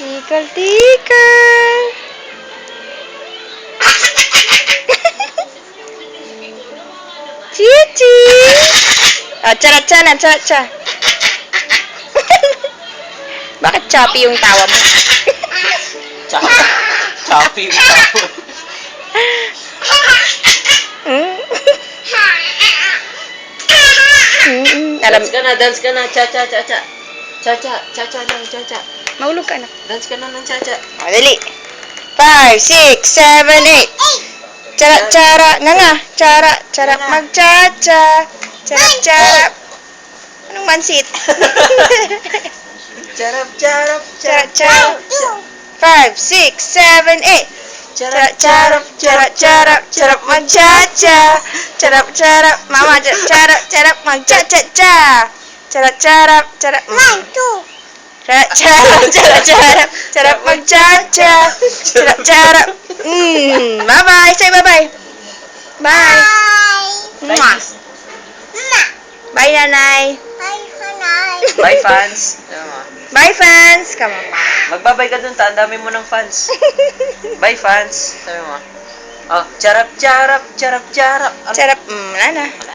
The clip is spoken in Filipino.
Tikal-tikal. Cici. Ah, cha-cha na, cha-cha. Bakit choppy yung tawa mo? Choppy yung tawon. Alam, Dance ka na, cha-cha, cha-cha. Cha-cha, cha-cha lang, cha-cha. mahulog ka na. Dance ka na ng cha-cha. O, dali. 5, 6, 7, 8. Chara-chara. Nga. Chara mag-cha-cha. Charap-charap. Anong mansit? Charap, charap, Charap-charap. 5, 6, 7, 8. Charap-charap. Charap-charap. Charap mag-cha-cha. Charap-charap. Mama, charap-charap mag-cha-cha-cha. Charap-charap. Charap. 1, 2. Charap-charap. Charap mag-cha-cha. Charap-charap. Bye-bye. Say bye-bye. Bye. Mwah. Bye, nanay. Bye, fans. Bye, fans. Come on. Magbabay ka dun, ang dami mo ng fans. Bye, fans. Sabi mo. Oh, charap, charap, charap, charap. Charap. Wala na.